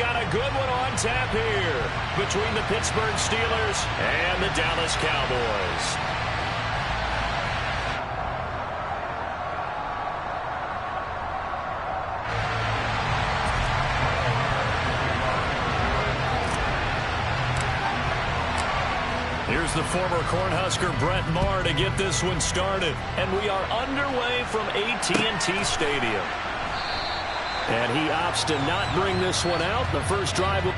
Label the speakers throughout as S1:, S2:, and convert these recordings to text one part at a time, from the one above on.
S1: got a good one on tap here between the Pittsburgh Steelers and the Dallas Cowboys. Here's the former Cornhusker Brett Maher to get this one started. And we are underway from AT&T Stadium. And he opts to not bring this one out. The first drive will...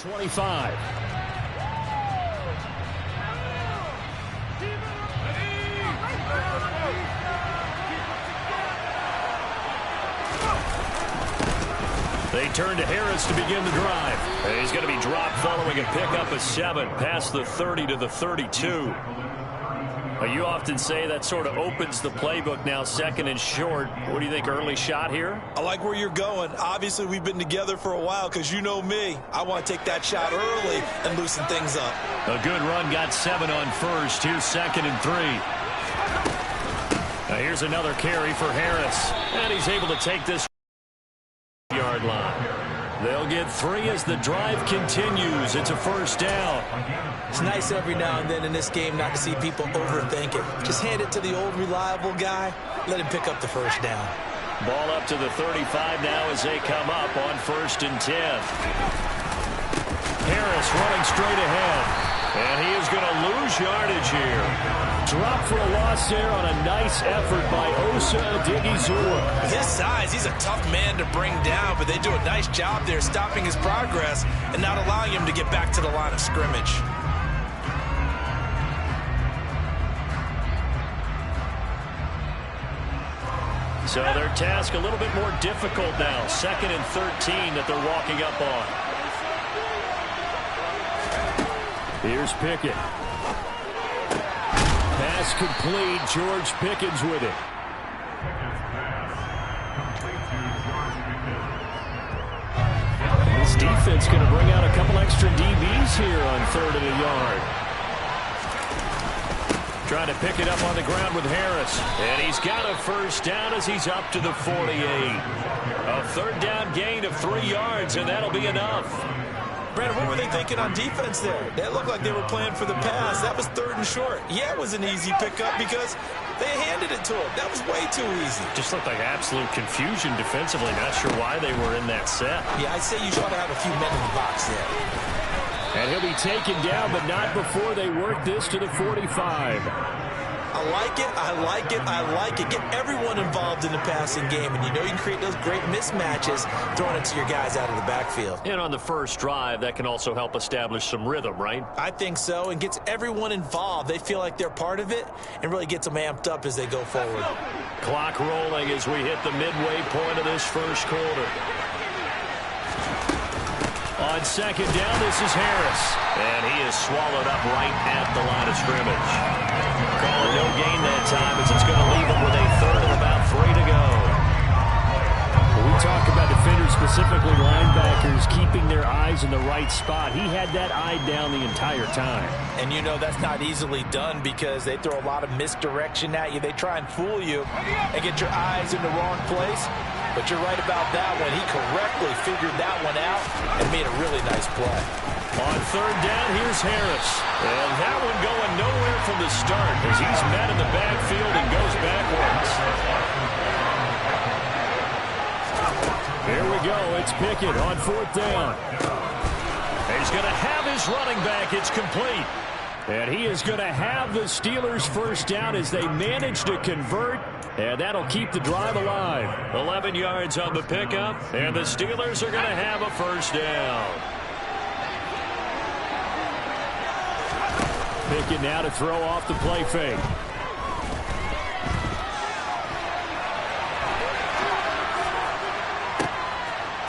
S1: ...25. They turn to Harris to begin the drive. And he's going to be dropped following a pickup of 7 past the 30 to the 32. You often say that sort of opens the playbook now, second and short. What do you think, early shot here?
S2: I like where you're going. Obviously, we've been together for a while because you know me. I want to take that shot early and loosen things up.
S1: A good run, got 7 on first. Here's second and 3. Now here's another carry for Harris. And he's able to take this yard line. They'll get 3 as the drive continues. It's a first down.
S2: It's nice every now and then in this game not to see people overthink it. Just hand it to the old reliable guy. Let him pick up the first down.
S1: Ball up to the 35 now as they come up on 1st and 10. Harris running straight ahead. And he is going to lose yardage here. Drop for a loss there on a nice effort by Osa Odighizuwa.
S2: His size, he's a tough man to bring down, but they do a nice job there stopping his progress and not allowing him to get back to the line of scrimmage.
S1: So their task a little bit more difficult now. 2nd and 13 that they're walking up on. Here's Pickett. Pass complete. George Pickens with it. This defense going to bring out a couple extra DBs here on 3rd and a yard. Trying to pick it up on the ground with Harris. And he's got a first down as he's up to the 48. A 3rd down gain of 3 yards, and that'll be enough.
S2: Brandon, what were they thinking on defense there? That looked like they were playing for the pass. That was 3rd and short. Yeah, it was an easy pickup because they handed it to him. That was way too easy.
S1: Just looked like absolute confusion defensively. Not sure why they were in that set.
S2: Yeah, I'd say you ought to have a few men in the box there.
S1: And he'll be taken down, but not before they work this to the 45.
S2: I like it, I like it, I like it. Get everyone involved in the passing game, and you know you can create those great mismatches throwing it to your guys out of the backfield.
S1: And on the first drive, that can also help establish some rhythm, right?
S2: I think so, and gets everyone involved. They feel like they're part of it and really gets them amped up as they go forward.
S1: Clock rolling as we hit the midway point of this first quarter. On 2nd down, this is Harris. And he is swallowed up right at the line of scrimmage. Call it no gain that time as it's going to leave him with a 3rd and about 3 to go. When we talk about defenders, specifically linebackers, keeping their eyes in the right spot, he had that eye down the entire time.
S2: And you know that's not easily done because they throw a lot of misdirection at you. They try and fool you and get your eyes in the wrong place. But you're right about that one. He correctly figured that one out and made a really nice play.
S1: On third down, here's Harris. And that one going nowhere from the start as he's met in the backfield and goes backwards. Here we go. It's Pickett on fourth down. He's going to have his running back. It's complete. And he is going to have the Steelers first down as they manage to convert. And that'll keep the drive alive. 11 yards on the pickup. And the Steelers are going to have a first down. Pickett now to throw off the play fake.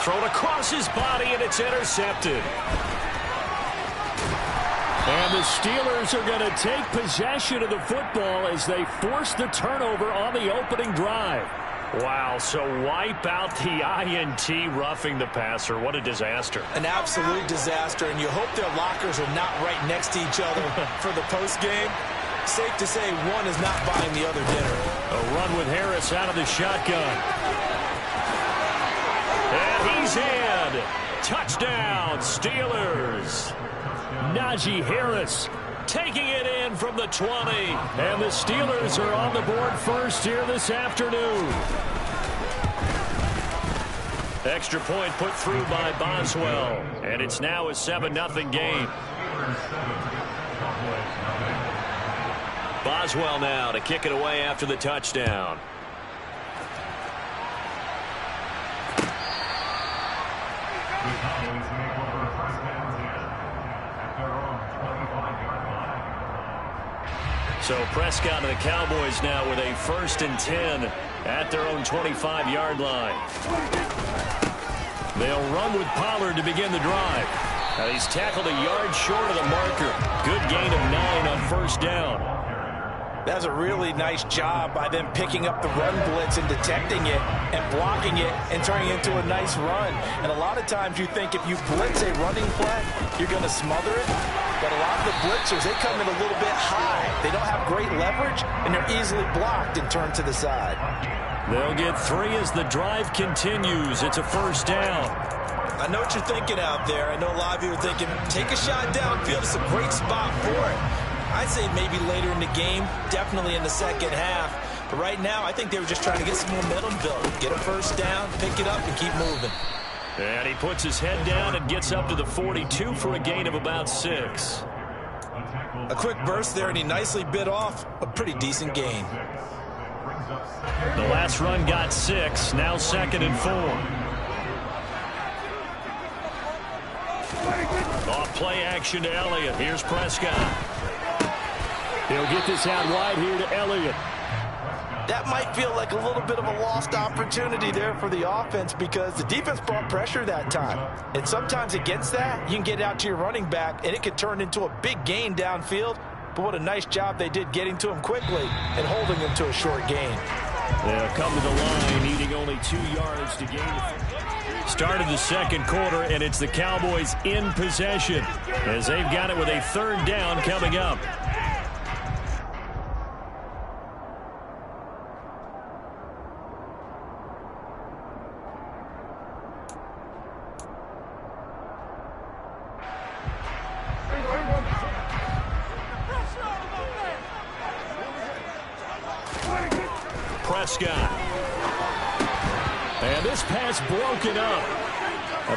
S1: Thrown across his body, and it's intercepted. And the Steelers are going to take possession of the football as they force the turnover on the opening drive. Wow, so wipe out the INT roughing the passer. What a disaster.
S2: An absolute disaster, and you hope their lockers are not right next to each other for the postgame. Safe to say one is not buying the other dinner.
S1: A run with Harris out of the shotgun. And he's in. Touchdown, Steelers. Najee Harris taking it in from the 20. And the Steelers are on the board first here this afternoon. Extra point put through by Boswell. And it's now a 7-0 game. Boswell now to kick it away after the touchdown. So Prescott and the Cowboys now with a 1st and 10 at their own 25-yard line. They'll run with Pollard to begin the drive. Now he's tackled a yard short of the marker. Good gain of 9 on first down.
S2: That's a really nice job by them picking up the run blitz and detecting it and blocking it and turning it into a nice run. And a lot of times you think if you blitz a running play, you're going to smother it. But a lot of the blitzers, they come in a little bit high. They don't have great leverage, and they're easily blocked and turned to the side.
S1: They'll get 3 as the drive continues. It's a first down.
S2: I know what you're thinking out there. I know a lot of you are thinking, take a shot downfield. It's a great spot for it. I'd say maybe later in the game, definitely in the second half. But right now, I think they were just trying to get some momentum built. Get a first down, pick it up, and keep moving.
S1: And he puts his head down and gets up to the 42 for a gain of about 6.
S2: A quick burst there, and he nicely bit off a pretty decent gain.
S1: The last run got 6, now 2nd and 4. Off play action to Elliott. Here's Prescott. He'll get this out wide here to Elliott.
S2: That might feel like a little bit of a lost opportunity there for the offense because the defense brought pressure that time. And sometimes against that, you can get out to your running back, and it could turn into a big gain downfield. But what a nice job they did getting to him quickly and holding him to a short gain.
S1: They'll come to the line, needing only 2 yards to gain. Started the second quarter, and it's the Cowboys in possession as they've got it with a 3rd down coming up. Prescott. And this pass broken up.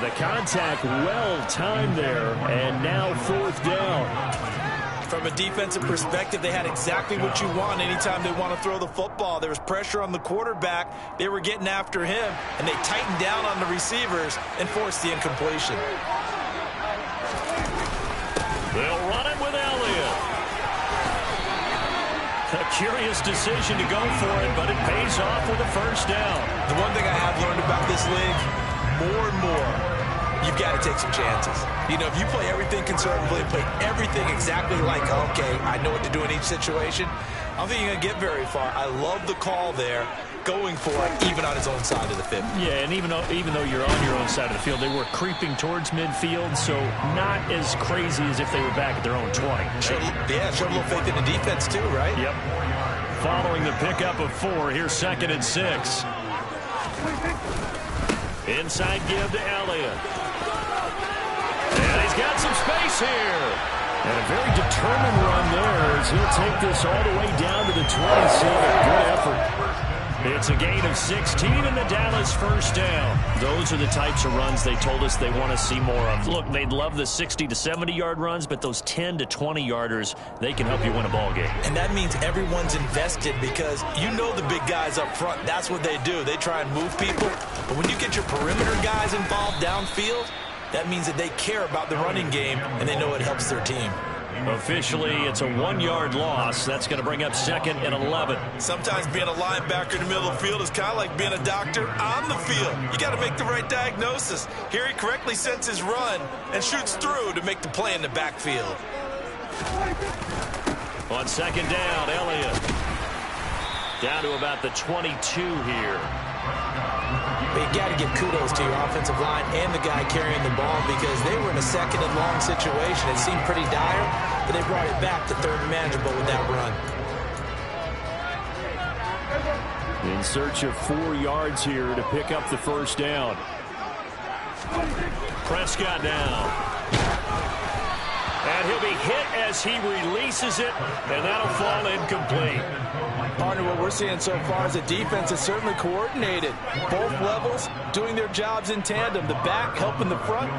S1: The contact well timed there, and now 4th down.
S2: From a defensive perspective, they had exactly what you want anytime they want to throw the football. There was pressure on the quarterback. They were getting after him, and they tightened down on the receivers and forced the incompletion.
S1: They'll run it with Elliott. A curious decision to go for it, but it pays off with a first down.
S2: The one thing I have learned about this league, more and more, you've got to take some chances. You know, if you play everything conservatively, play everything exactly like, okay, I know what to do in each situation, I don't think you're going to get very far. I love the call there, going for it, even on his own side of the 50.
S1: Yeah, and even though you're on your own side of the field, they were creeping towards midfield, so not as crazy as if they were back at their own 20.
S2: Showed a little faith in the defense too, right?
S1: Yep. Following the pickup of 4, here's 2nd and 6. Inside give to Elliott. And he's got some space here. And a very determined run there as he'll take this all the way down to the 27. Good effort. It's a gain of 16 and the Dallas first down. Those are the types of runs they told us they want to see more of. Look, they'd love the 60 to 70-yard runs, but those 10 to 20-yarders, they can help you win a ball game.
S2: And that means everyone's invested because you know the big guys up front, that's what they do. They try and move people. But when you get your perimeter guys involved downfield, that means that they care about the running game and they know it helps their team.
S1: Officially, it's a 1-yard loss. That's going to bring up 2nd and 11.
S2: Sometimes being a linebacker in the middle of the field is kind of like being a doctor on the field. You got to make the right diagnosis. Here he correctly sets his run and shoots through to make the play in the backfield.
S1: On 2nd down, Elliott. Down to about the 22 here.
S2: But you got to give kudos to your offensive line and the guy carrying the ball because they were in a 2nd and long situation. It seemed pretty dire, but they brought it back to 3rd and manageable with that run.
S1: In search of 4 yards here to pick up the first down. Prescott down. And he'll be hit as he releases it, and that'll fall incomplete.
S2: Partner, what we're seeing so far is the defense is certainly coordinated. Both levels doing their jobs in tandem. The back helping the front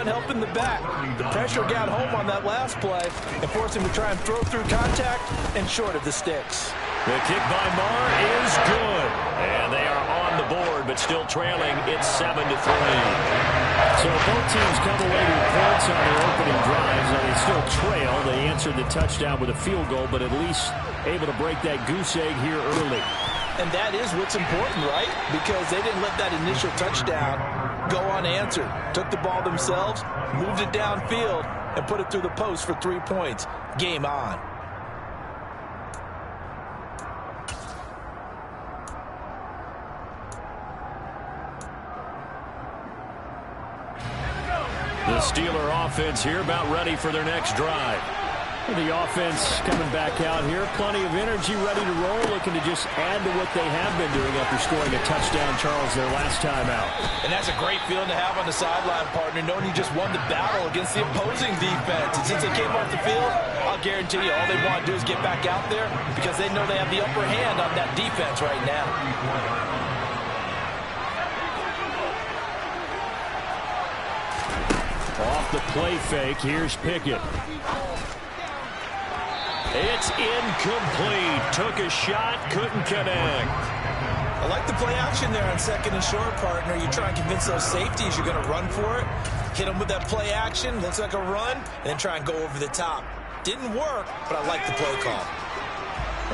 S2: helping the back. The pressure got home on that last play and forced him to try and throw through contact and short of the sticks.
S1: The kick by Marr is good. And they are on the board, but still trailing. It's 7-3. So both teams come away with points on their opening drives. Now they still trail. They answered the touchdown with a field goal, but at least able to break that goose egg here early.
S2: And that is what's important, right? Because they didn't let that initial touchdown go unanswered. Took the ball themselves, moved it downfield, and put it through the post for 3 points. Game on.
S1: The Steeler offense here about ready for their next drive. The offense coming back out here. Plenty of energy, ready to roll, looking to just add to what they have been doing after scoring a touchdown, Charles, their last time out.
S2: And that's a great feeling to have on the sideline, partner, knowing you just won the battle against the opposing defense. And since they came off the field, I'll guarantee you all they want to do is get back out there because they know they have the upper hand on that defense right now.
S1: Off the play fake, here's Pickett. It's incomplete. Took a shot, couldn't connect.
S2: I like the play action there on 2nd and short, partner. You try and convince those safeties you're going to run for it. Hit them with that play action, looks like a run, and then try and go over the top. Didn't work, but I like the play call.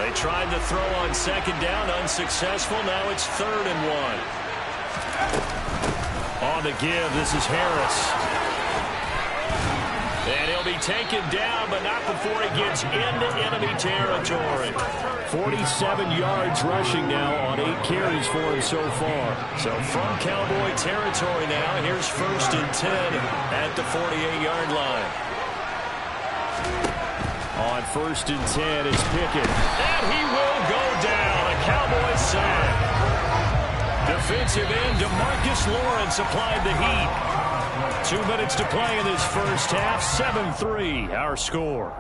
S1: They tried to throw on 2nd down, unsuccessful. Now it's 3rd and 1. On the give, this is Harris. And he'll be taken down, but not before he gets into enemy territory. 47 yards rushing now on 8 carries for him so far. So from Cowboy territory now, here's 1st and 10 at the 48-yard line. On 1st and 10, it's Pickett. And he will go down. A Cowboy sack. Defensive end DeMarcus Lawrence applied the heat. 2 minutes to play in this first half. 7-3, our score.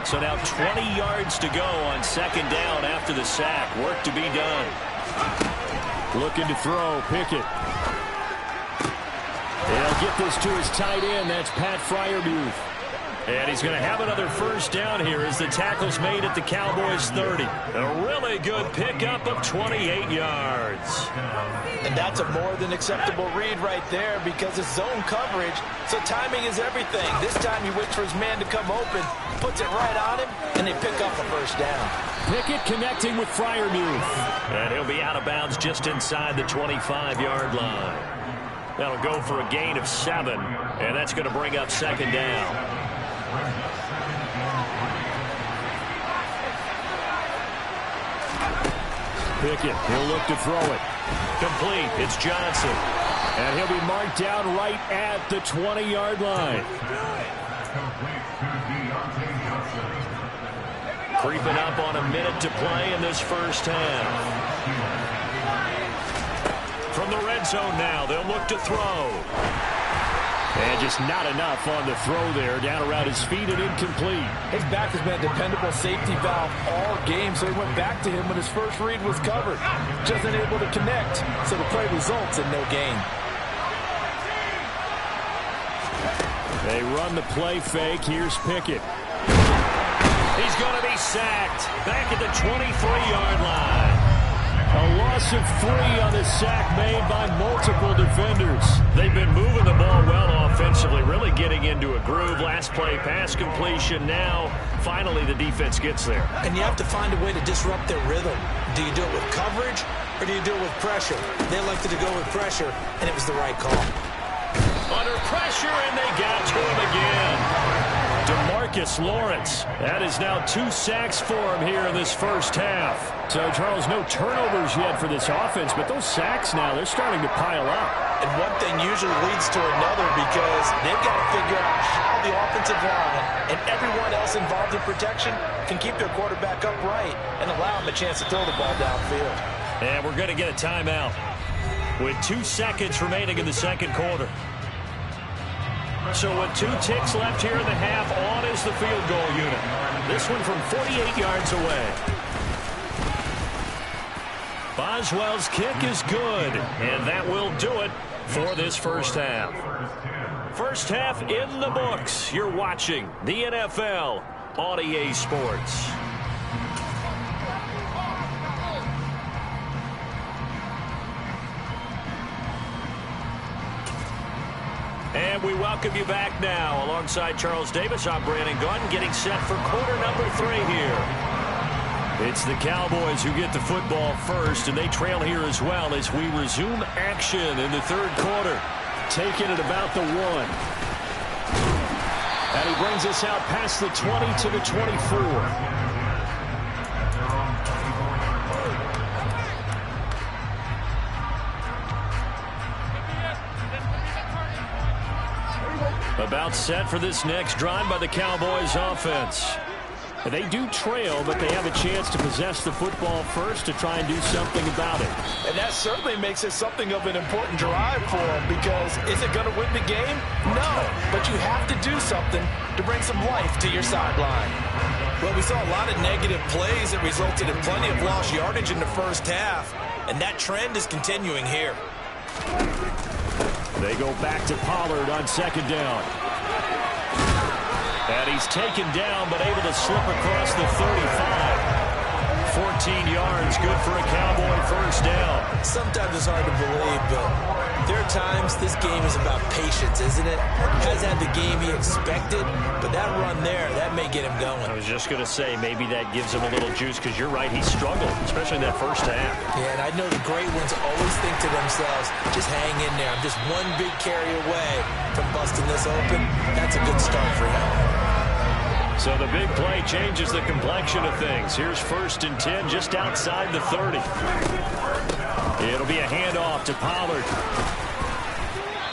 S1: So now 20 yards to go on 2nd down after the sack. Work to be done. Looking to throw, Pickett. He'll get this to his tight end. That's Pat Freiermuth. And he's going to have another first down here as the tackle's made at the Cowboys' 30. A really good pickup of 28 yards.
S2: And that's a more than acceptable read right there because it's zone coverage, so timing is everything. This time he waits for his man to come open, puts it right on him, and they pick up a first down.
S1: Pickett connecting with Freiermuth. And he'll be out of bounds just inside the 25-yard line. That'll go for a gain of 7, and that's going to bring up 2nd down. Pickett, he'll look to throw it. Complete, it's Johnson. And he'll be marked down right at the 20-yard line. Creeping up on a minute to play in this first half. From the red zone now, they'll look to throw. And just not enough on the throw there. Down around his feet and incomplete.
S2: His back has been a dependable safety valve all game, so he went back to him when his first read was covered. Just unable to connect, so the play results in no gain.
S1: They run the play fake. Here's Pickett. He's going to be sacked. Back at the 23-yard line. A loss of 3 on the sack made by multiple defenders. They've been moving the ball well offensively, really getting into a groove. Last play, pass completion. Now, finally, the defense gets there.
S2: And you have to find a way to disrupt their rhythm. Do you do it with coverage, or do you do it with pressure? They elected to go with pressure, and it was the right call.
S1: Under pressure, and they got to him again. DeMarcus Lawrence. That is now 2 sacks for him here in this first half. So, Charles, no turnovers yet for this offense, but those sacks now, they're starting to pile up.
S2: And one thing usually leads to another because they've got to figure out how the offensive line and everyone else involved in protection can keep their quarterback upright and allow him a chance to throw the ball downfield.
S1: And we're going to get a timeout with 2 seconds remaining in the second quarter. So with 2 ticks left here in the half, on is the field goal unit. This one from 48 yards away. Boswell's kick is good, and that will do it for this first half. First half in the books. You're watching the NFL on EA Sports. And we welcome you back now. Alongside Charles Davis, I'm Brandon Gunn, getting set for quarter number 3 here. It's the Cowboys who get the football first, and they trail here as well as we resume action in the third quarter. Taking it about the 1. And he brings us out past the 20 to the 24. About set for this next drive by the Cowboys offense. They do trail, but they have a chance to possess the football first to try and do something about it.
S2: And that certainly makes it something of an important drive for them, because is it going to win the game? No, but you have to do something to bring some life to your sideline. Well, we saw a lot of negative plays that resulted in plenty of lost yardage in the first half, and that trend is continuing here.
S1: They go back to Pollard on second down. And he's taken down, but able to slip across the 35. 14 yards, good for a Cowboy first down.
S2: Sometimes it's hard to believe, but there are times this game is about patience, isn't it? Hasn't had the game he expected, but that run there, that may get him going.
S1: I was just going to say, maybe that gives him a little juice, because you're right, he struggled, especially in that first half.
S2: Yeah, and I know the great ones always think to themselves, just hang in there. I'm just one big carry away from busting this open. That's a good start for him.
S1: So the big play changes the complexion of things. Here's 1st and 10 just outside the 30. It'll be a handoff to Pollard.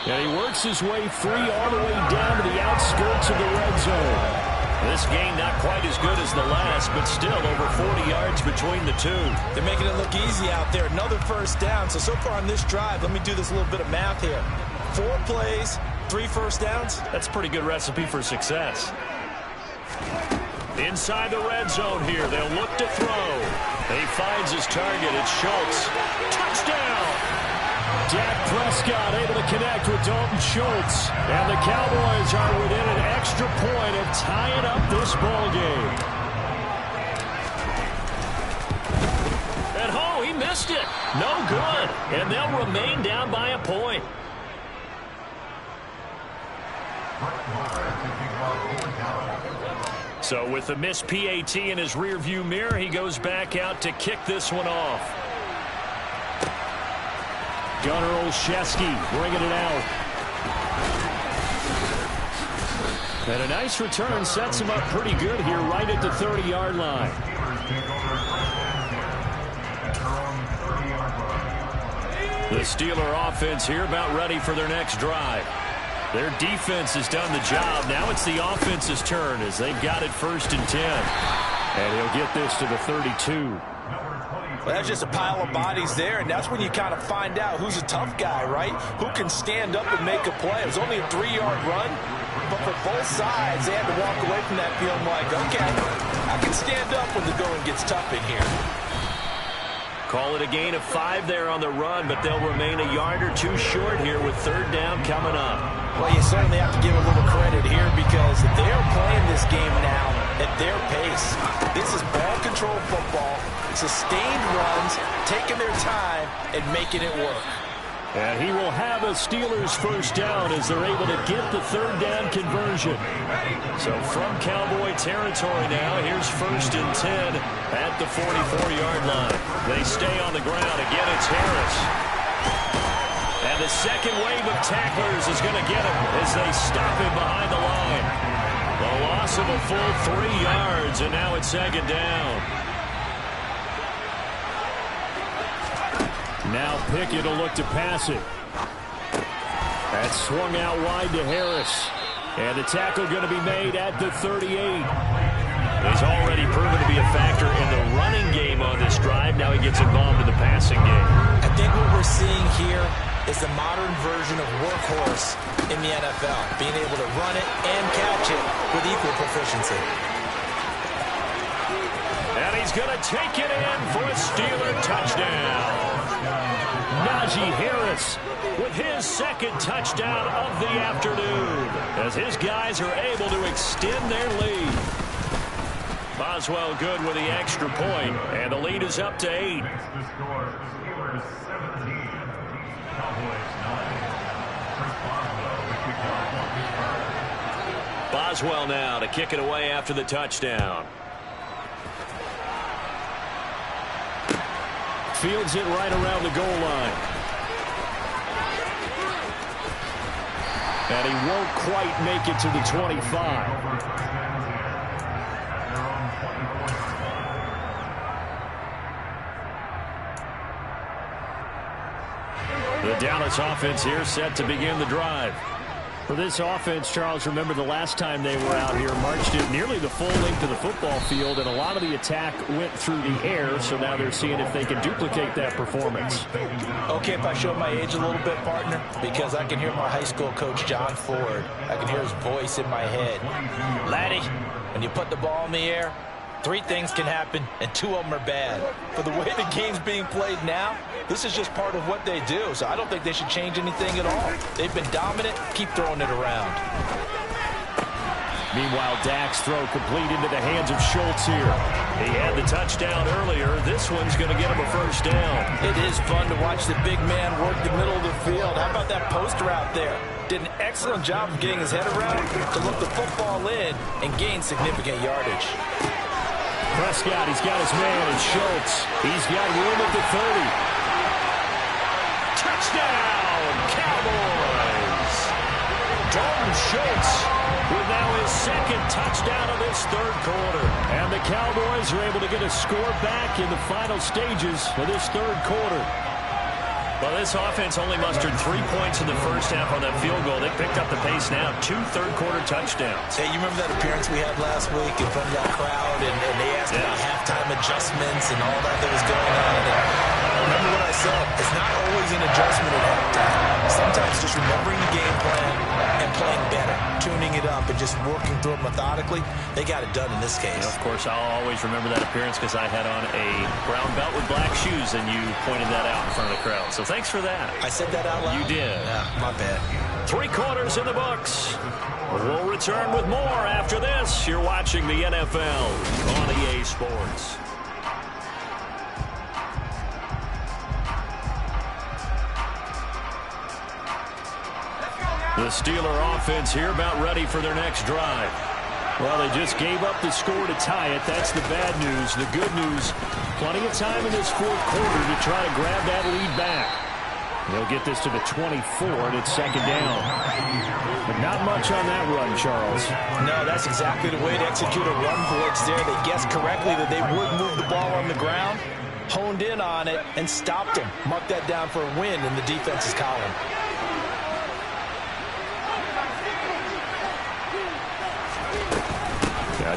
S1: And he works his way free all the way down to the outskirts of the red zone. This game not quite as good as the last, but still over 40 yards between the two.
S2: They're making it look easy out there. Another first down. So far on this drive, let me do this little bit of math here. 4 plays, 3 first downs.
S1: That's a pretty good recipe for success. Inside the red zone here, they'll look to throw. He finds his target. It's Schultz. Touchdown! Dak Prescott able to connect with Dalton Schultz. And the Cowboys are within an extra point of tying up this ball game. And oh, he missed it. No good. And they'll remain down by a point. So with the missed PAT in his rearview mirror, he goes back out to kick this one off. Gunnar Olszewski bringing it out. And a nice return sets him up pretty good here right at the 30-yard line. The Steeler offense here about ready for their next drive. Their defense has done the job. Now it's the offense's turn as they've got it 1st and 10. And he'll get this to the 32.
S2: Well, that's just a pile of bodies there, and that's when you kind of find out who's a tough guy, right? Who can stand up and make a play. It was only a 3-yard run, but for both sides, they had to walk away from that feeling like, okay, I can stand up when the going gets tough in here.
S1: Call it a gain of 5 there on the run, but they'll remain a yard or two short here with 3rd down coming up.
S2: Well, you certainly have to give a little credit here because they're playing this game now at their pace. This is ball control football, sustained runs, taking their time and making it work.
S1: And he will have a Steelers 1st down as they're able to get the 3rd down conversion. So from Cowboy territory now, here's 1st and 10 at the 44-yard line. They stay on the ground. Again, it's Harris. And the second wave of tacklers is going to get him as they stop him behind the line. The loss of a full 3 yards, and now it's 2nd down. Now Pickett will look to pass it. That's swung out wide to Harris. And the tackle going to be made at the 38. He's already proven to be a factor in the running game on this drive. Now he gets involved in the passing game.
S2: I think what we're seeing here is the modern version of workhorse in the NFL, being able to run it and catch it with equal proficiency.
S1: And he's going to take it in for a Steeler touchdown. Najee Harris with his 2nd touchdown of the afternoon as his guys are able to extend their lead. Boswell good with the extra point, and the lead is up to 8. Boswell now to kick it away after the touchdown. Fields it right around the goal line. And he won't quite make it to the 25. The Dallas offense here set to begin the drive. For this offense, Charles, remember the last time they were out here, marched it nearly the full length of the football field, and a lot of the attack went through the air, so now they're seeing if they can duplicate that performance.
S2: Okay, if I show my age a little bit, partner, because I can hear my high school coach, John Ford. I can hear his voice in my head. Laddie, when you put the ball in the air, 3 things can happen, and 2 of them are bad. For the way the game's being played now, this is just part of what they do, so I don't think they should change anything at all. They've been dominant. Keep throwing it around.
S1: Meanwhile, Dak's throw complete into the hands of Schultz here. He had the touchdown earlier. This one's going to get him a 1st down.
S2: It is fun to watch the big man work the middle of the field. How about that post route there? Did an excellent job of getting his head around to look the football in and gain significant yardage.
S1: Prescott, he's got his man, and Schultz. He's got room at the 30. Touchdown, Cowboys! Dalton Schultz with now his 2nd touchdown of this 3rd quarter. And the Cowboys are able to get a score back in the final stages of this 3rd quarter. Well, this offense only mustered 3 points in the 1st half on that field goal. They picked up the pace now. 2 third-quarter touchdowns.
S2: Hey, you remember that appearance we had last week in front of that crowd, and they asked about halftime adjustments and all that was going on. And remember what I said? It's not always an adjustment at halftime. Sometimes just remembering the game plan and playing better, tuning it up, and just working through it methodically. They got it done in this case.
S1: Of course, I'll always remember that appearance because I had on a brown belt with black shoes, and you pointed that out in front of the crowd. So thanks for that.
S2: I said that out loud?
S1: You did.
S2: Yeah, my bad.
S1: 3 quarters in the books. We'll return with more after this. You're watching the NFL on EA Sports. The Steeler offense here about ready for their next drive. Well, they just gave up the score to tie it. That's the bad news. The good news, plenty of time in this 4th quarter to try to grab that lead back. They'll get this to the 24, and it's 2nd down. But not much on that run, Charles.
S2: No, that's exactly the way to execute a run blitz there. They guessed correctly that they would move the ball on the ground, honed in on it, and stopped them. Marked that down for a win in the defense's column.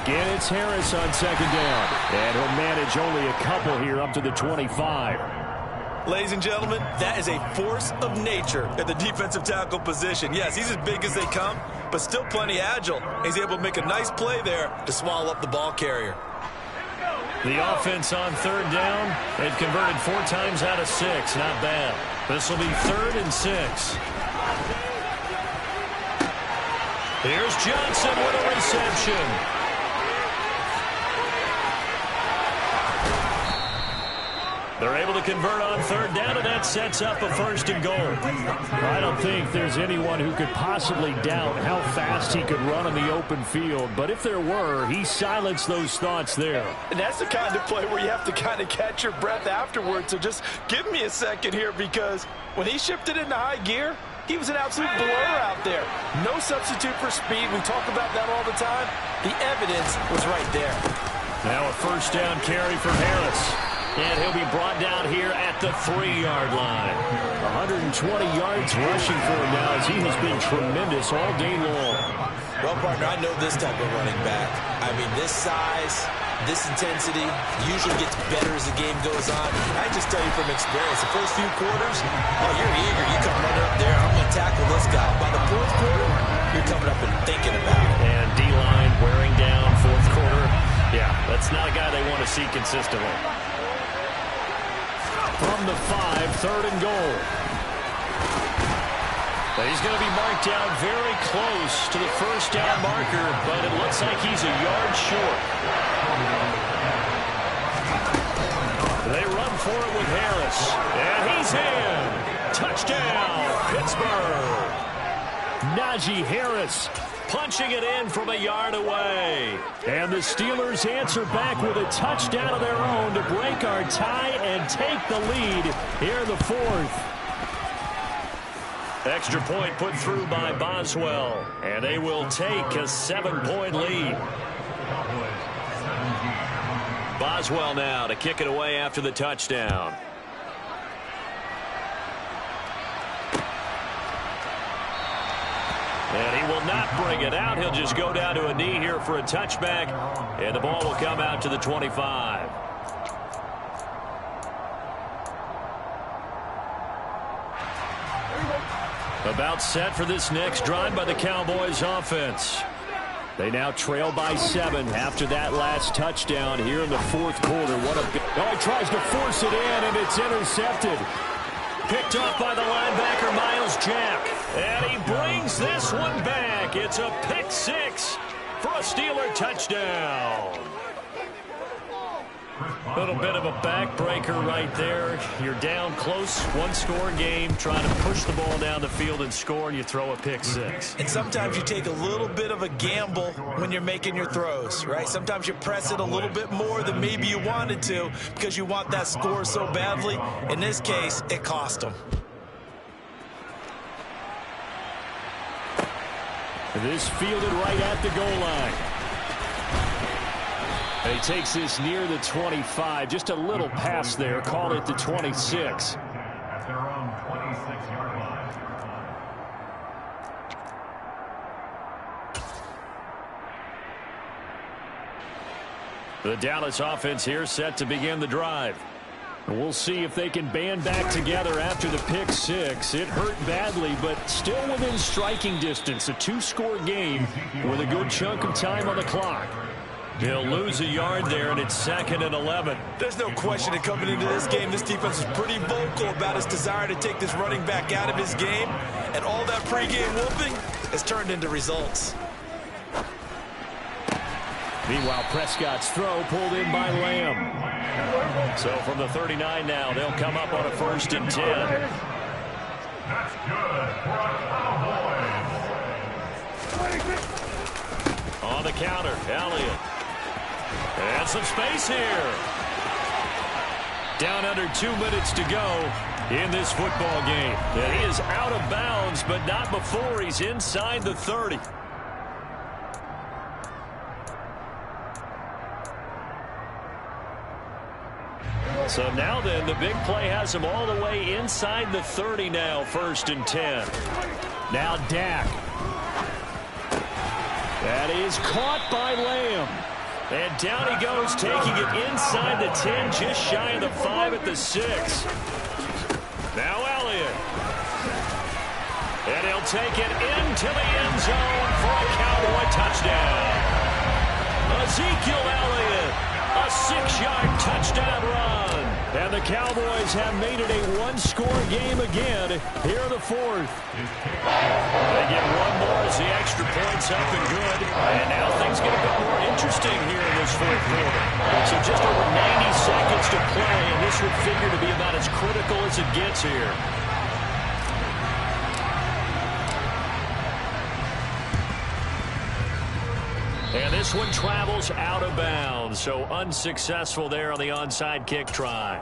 S1: Again, it's Harris on second down. And he'll manage only a couple here up to the 25.
S2: Ladies and gentlemen, that is a force of nature at the defensive tackle position. Yes, he's as big as they come, but still plenty agile. He's able to make a nice play there to swallow up the ball carrier.
S1: The offense on third down. They've converted 4 times out of 6. Not bad. This will be 3rd and 6. Here's Johnson with a reception. They're able to convert on third down, and that sets up a 1st and goal. I don't think there's anyone who could possibly doubt how fast he could run on the open field. But if there were, he silenced those thoughts there.
S2: And that's the kind of play where you have to kind of catch your breath afterwards. So just give me a second here, because when he shifted into high gear, he was an absolute blur out there. No substitute for speed. We talk about that all the time. The evidence was right there.
S1: Now a 1st down carry for Harris. And he'll be brought down here at the 3-yard line. 120 yards rushing for him now, as he has been tremendous all day long.
S2: Well, partner, I know this type of running back. I mean, this size, this intensity usually gets better as the game goes on. I just tell you from experience, the first few quarters, oh, you're eager. You come running up there, I'm going to tackle this guy. By the 4th quarter, you're coming up and thinking about it.
S1: And D-line wearing down 4th quarter. Yeah, that's not a guy they want to see consistently. From the 5, 3rd and goal. But he's going to be marked down very close to the 1st down marker, but it looks like he's a yard short. They run for it with Harris. And he's in. Touchdown, Pittsburgh. Najee Harris punching it in from a yard away. And the Steelers answer back with a touchdown of their own to break our tie and take the lead here in the 4th. Extra point put through by Boswell. And they will take a 7-point lead. Boswell now to kick it away after the touchdown. And he will not bring it out. He'll just go down to a knee here for a touchback. And the ball will come out to the 25. About set for this next drive by the Cowboys offense. They now trail by 7 after that last touchdown here in the 4th quarter. What a big... Oh, he tries to force it in, and it's intercepted. Picked up by the linebacker, Miles Jack. And he brings this one back. It's a pick 6 for a Steeler touchdown. A little bit of a backbreaker right there. You're down close, 1-score game, trying to push the ball down the field and score, and you throw a pick 6.
S2: And sometimes you take a little bit of a gamble when you're making your throws, right? Sometimes you press it a little bit more than maybe you wanted to because you want that score so badly. In this case, it cost them.
S1: This fielded right at the goal line. And he takes this near the 25. Just a little pass there. Call it the 26.
S3: At their own 26-yard line.
S1: The Dallas offense here set to begin the drive. And we'll see if they can band back together after the pick 6. It hurt badly, but still within striking distance. A 2-score game with a good chunk of time on the clock. He'll lose a yard there, and it's 2nd and 11.
S2: There's no question that coming into this game, this defense is pretty vocal about its desire to take this running back out of his game. And all that pregame whooping has turned into results.
S1: Meanwhile, Prescott's throw pulled in by Lamb. So from the 39 now, they'll come up on a 1st and 10.
S3: That's good for a Cowboys.
S1: On the counter, Elliott. And some space here. Down under 2 minutes to go in this football game. And he is out of bounds, but not before he's inside the 30. So now then, the big play has him all the way inside the 30 now, 1st and 10. Now Dak. That is caught by Lamb. And down he goes, taking it inside the 10, just shy of the 5 at the 6. Now Elliott. And he'll take it into the end zone for a Cowboy touchdown. Ezekiel Elliott, a 6-yard touchdown run. And the Cowboys have made it a one-score game again here in the 4th. They get one more as the extra point's up and good. And now things get a bit more interesting here in this 4th quarter. So just over 90 seconds to play, and this would figure to be about as critical as it gets here. And this one travels out of bounds, so unsuccessful there on the onside kick try.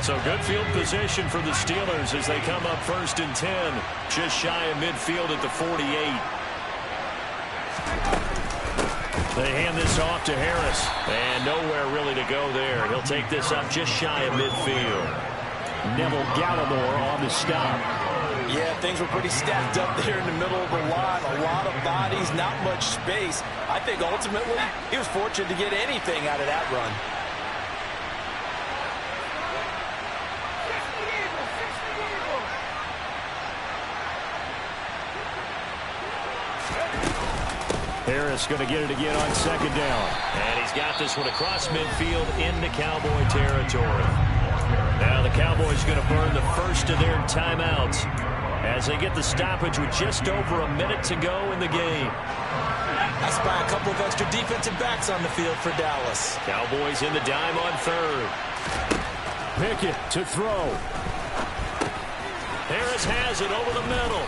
S1: So good field position for the Steelers as they come up 1st and 10, just shy of midfield at the 48. They hand this off to Harris, and nowhere really to go there. He'll take this up just shy of midfield. Neville Gallimore on the stop.
S2: Yeah, things were pretty stacked up there in the middle of the line. A lot of bodies, not much space. I think ultimately he was fortunate to get anything out of that run.
S1: Harris going to get it again on 2nd down. And he's got this one across midfield into Cowboy territory. Now the Cowboys going to burn the first of their timeouts as they get the stoppage with just over a minute to go in the game.
S2: I spy a couple of extra defensive backs on the field for Dallas.
S1: Cowboys in the dime on 3rd. Pickett to throw. Harris has it over the middle.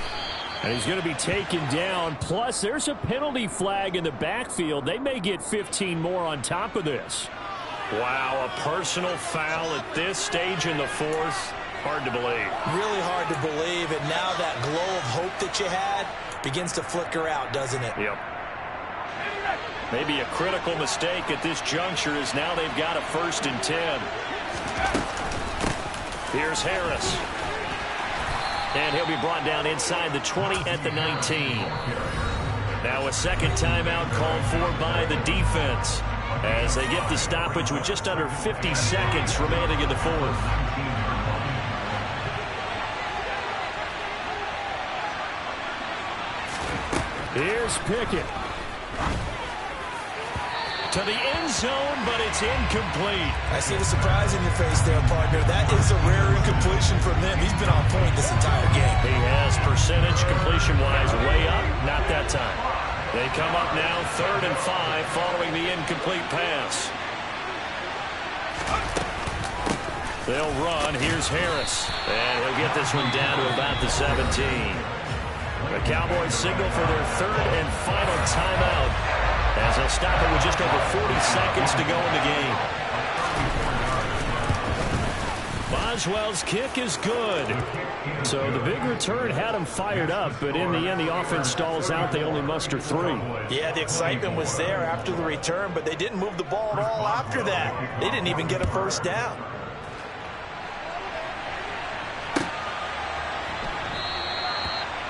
S1: And he's going to be taken down. Plus, there's a penalty flag in the backfield. They may get 15 more on top of this. Wow, a personal foul at this stage in the 4th. Hard to believe.
S2: Really hard to believe. And now that glow of hope that you had begins to flicker out, doesn't it?
S1: Yep. Maybe a critical mistake at this juncture is now they've got a 1st and 10. Here's Harris. And he'll be brought down inside the 20 at the 19. Now a second timeout called for by the defense as they get the stoppage with just under 50 seconds remaining in the 4th. Here's Pickett. To the end zone, but it's incomplete.
S2: I see the surprise in your face there, partner. That is a rare incompletion from them. He's been on point this entire game.
S1: He has percentage completion-wise way up. Not that time. They come up now 3rd and 5 following the incomplete pass. They'll run. Here's Harris. And he'll get this one down to about the 17. The Cowboys signal for their 3rd and final timeout as they'll stop it with just over 40 seconds to go in the game. Boswell's kick is good. So the big return had him fired up, but in the end, the offense stalls out. They only muster 3.
S2: Yeah, the excitement was there after the return, but they didn't move the ball at all after that. They didn't even get a 1st down.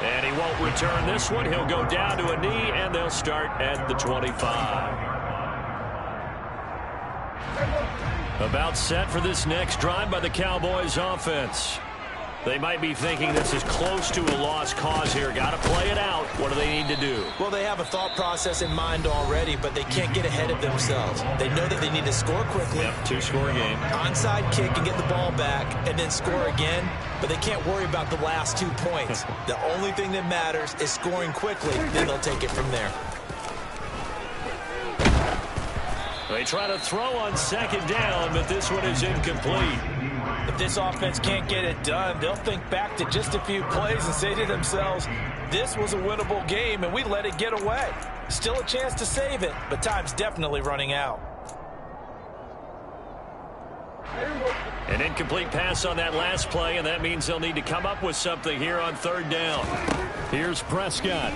S1: And he won't return this one. He'll go down to a knee, and they'll start at the 25. About set for this next drive by the Cowboys offense. They might be thinking this is close to a lost cause here. Got to play it out. What do they need to do?
S2: Well, they have a thought process in mind already, but they can't get ahead of themselves. They know that they need to score quickly.
S1: Yep, 2-score game.
S2: Onside kick and get the ball back and then score again, but they can't worry about the last 2 points. The only thing that matters is scoring quickly, then they'll take it from there.
S1: They try to throw on 2nd down, but this one is incomplete.
S2: If this offense can't get it done, they'll think back to just a few plays and say to themselves, this was a winnable game and we let it get away. Still a chance to save it, but time's definitely running out.
S1: An incomplete pass on that last play, and that means they'll need to come up with something here on 3rd down. Here's Prescott.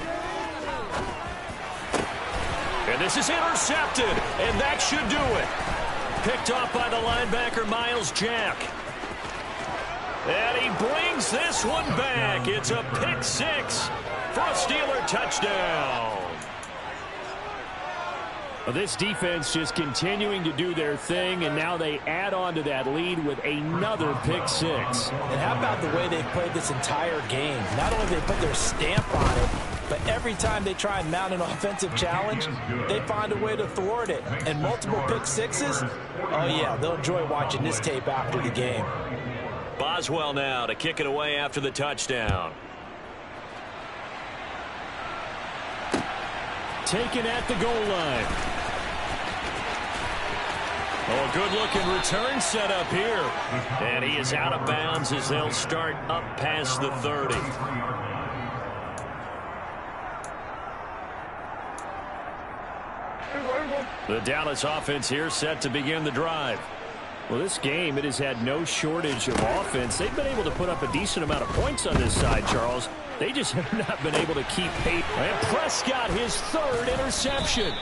S1: And this is intercepted, and that should do it. Picked off by the linebacker, Miles Jack. And he brings this one back. It's a pick 6. for a Steeler touchdown.
S4: Well, this defense just continuing to do their thing, and now they add on to that lead with another pick six.
S2: And how about the way they've played this entire game? Not only do they put their stamp on it, but every time they try and mount an offensive challenge, they find a way to thwart it. And multiple pick sixes, oh yeah, they'll enjoy watching this tape after the game.
S1: Boswell now to kick it away after the touchdown.
S4: Taken at the goal line.
S1: Oh, a good-looking return set up here. And he is out of bounds as they'll start up past the 30. The Dallas offense here set to begin the drive.
S4: Well, this game, it has had no shortage of offense. They've been able to put up a decent amount of points on this side, Charles. They just have not been able to keep pace.
S1: And Prescott, his third interception.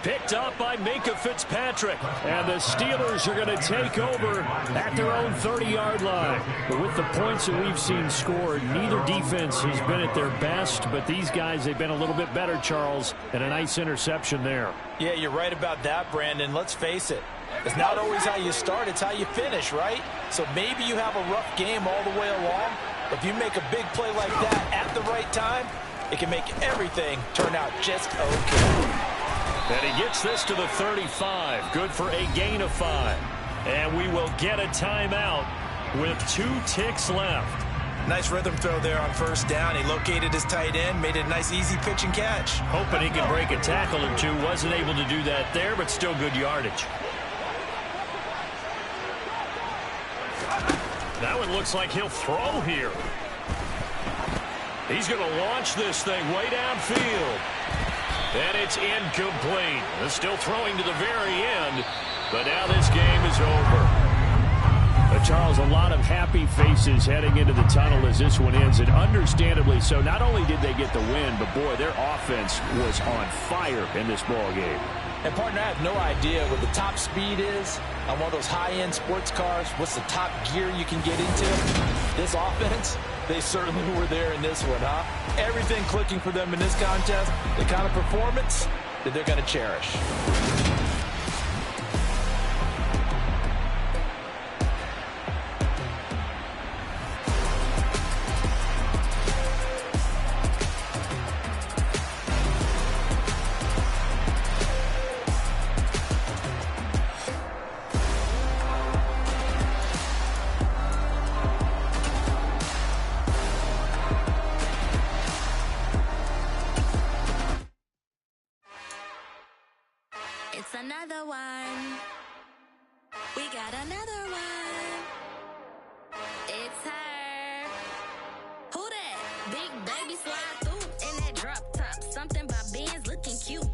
S1: Picked up by Minka Fitzpatrick.
S4: And the Steelers are going to take over at their own 30-yard line. But with the points that we've seen scored, neither defense has been at their best. But these guys, they've been a little bit better, Charles, and a nice interception there.
S2: Yeah, you're right about that, Brandon. Let's face it. It's not always how you start, it's how you finish, right? So maybe you have a rough game all the way along, but if you make a big play like that at the right time, it can make everything turn out just okay.
S1: And he gets this to the 35. Good for a gain of 5. And we will get a timeout with 2 ticks left.
S2: Nice rhythm throw there on first down. He located his tight end, made it a nice easy pitch and catch.
S1: Hoping he can break a tackle or two. Wasn't able to do that there, but still good yardage. That one looks like he'll throw here. He's going to launch this thing way downfield. And it's incomplete. They're still throwing to the very end, but now this game is over.
S4: Charles, a lot of happy faces heading into the tunnel as this one ends, and understandably so. Not only did they get the win, but boy, their offense was on fire in this ball game.
S2: And partner, I have no idea what the top speed is on one of those high-end sports cars. What's the top gear you can get into? This offense, they certainly were there in this one, huh? Everything clicking for them in this contest, the kind of performance that they're going to cherish.
S5: It's another one. We got another one. It's her. Who that? Big baby slide through in that drop top. Something by Benz looking cute.